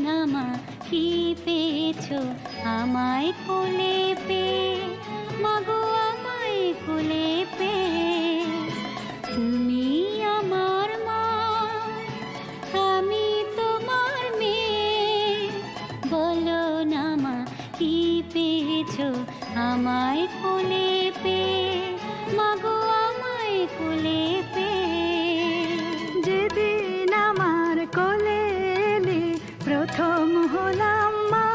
না মা কি পেয়েছো আমায় কোলে পেয়ে, মাগো আমায় কোলে পেয়ে। তুমি আমার মা, আমি তোমার মেয়ে, বলো না মা কি পেয়েছো আমায় কোলে পেয়ে, মাগো আমায় কোলে পেয়ে। যেদিন আমার কোলে এলে প্রথম হলাম মা,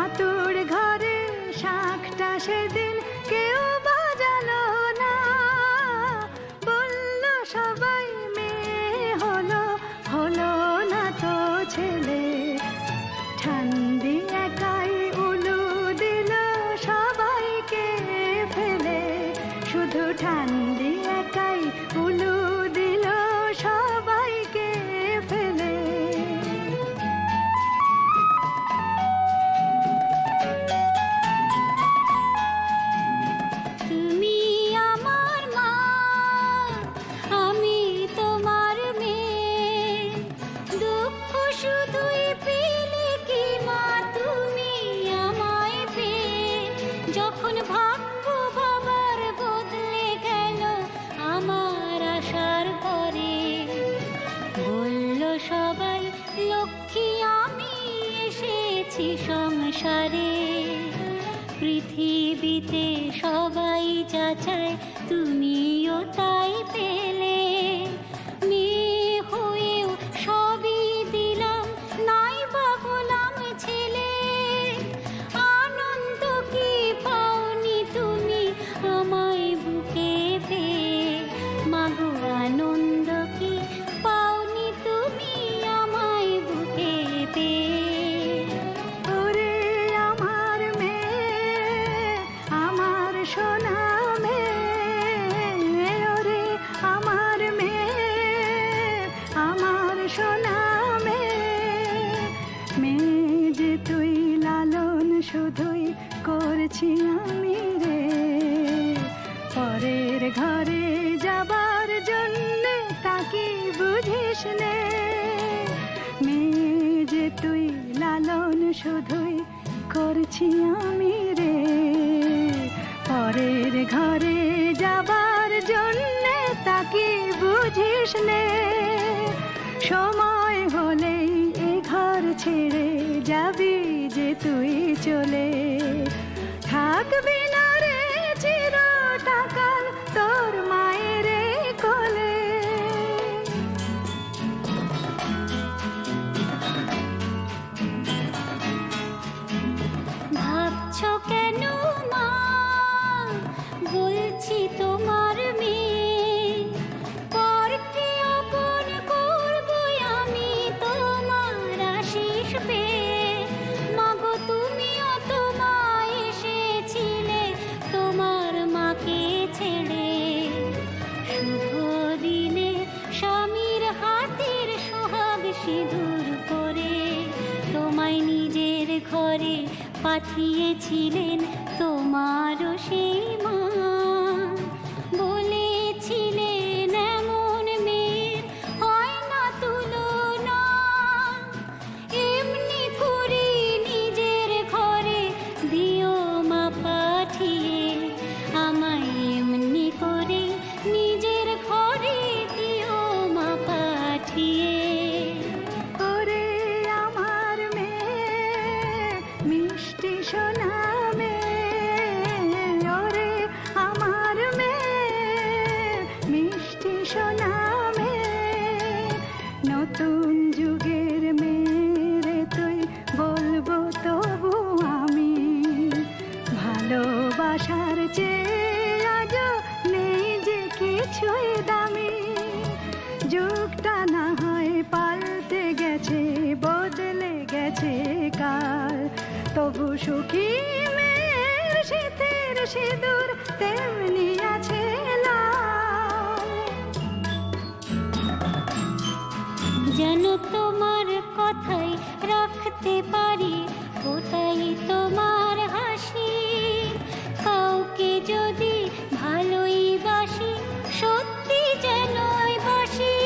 আতুর ঘরে শাঁখটা সেদিন কেউ বাজালো না। বলল সবাই মেয়ে হলো, হলো না তো ছেলে। ঠান্ডি একাই উলু দিল সবাইকে ফেলে, শুধু ঠান্ডি একাই উলু দিল সবাইকে ফেলে। তুমি আমার মা, আমি তোমার মেয়ে, দুঃখ শুধুই পেলে কি মা তুমি আমায় পেয়ে। যখন ভাগ্য বাবার বদলে গেল আমার আশার পরে, বলল সবাই লক্ষ্মী আমি এসেছি সংসারে। পৃথিবীতে সবাই যা চায় তুমিও তাই পেলে, মেয়ে হয়েও সবই দিলাম নাই বা গোলাম ছেলে। আনন্দ কি পাওনি তুমি আমায় বুকে পেয়ে, মাগো আনন্দ কি পাওনি তুমি আমায় বুকে পেয়ে। ওরে আমার মেয়ে, আমার সোনা মেয়ে, ওরে আমার মেয়ে, আমার সোনা মেয়ে। মেয়ে যে তুই লালন শুধুই করছি আমি রে, পরের ঘরে যাবার জন্য তাকে বুঝিস নে। মেয়ে যে তুই লালন শুধুই করছি আমি রে, পরের ঘরে যাবার জন্য তাকে বুঝিস নে। সময় হলেই এ ঘর ছেড়ে যাবি যে তুই চলে, থাকবি না রে চিরটাকাল তোর মায়ের কোলে। ভাবছো কেন মা, বলছি তোমার মেয়ে, পরকে অপন করবো আমি তোমার আশিস পেয়ে। মাগো তুমিও তো মা এসেছিলে তোমার মাকে ছেড়ে, শুভ দিনে স্বামীর হাতের সোহাগ সিঁদুর করে তোমায় নিজের ঘরে পাঠিয়েছিলেন তোমারও সেই মা। বলেছিলেন এমন মেয়ের হয় না তুলনা, এমনি করে নিজের ঘরে দিও মা পাঠিয়ে, আমায় এমনি করে নিজের ঘরে দিও মা পাঠিয়ে। ওরে আমার মেয়ে, মিষ্টি সোনা মেয়ে, ওরে আমার মেয়ে, মিষ্টি সোনা মেয়ে। নতুন যুগের মেয়ে তুই বলবো তবু আমি, ভালোবাসার চেয়ে আজ নেই যে কিছুই দামি। যুগটা না হয় পাল্টে গেছে, বদলে গেছে কাল, তবু সুখী মেয়ের শীতের সিঁদুর তেমনি আছে লাল। যেন তোমার কথাই রাখতে পারি, ওটাই তোমার হাসি। কাউকে যদি ভালোই বাসি, সত্যি যেন বাসি,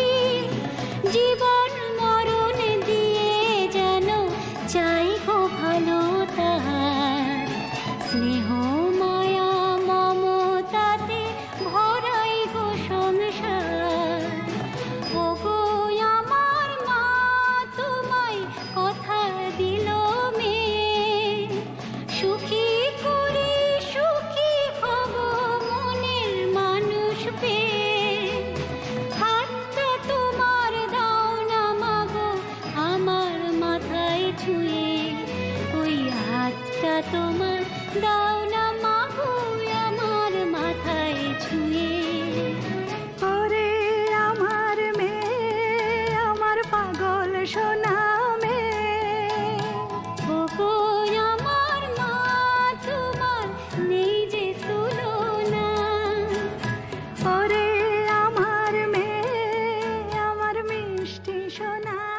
জীবন মরণ দিয়ে না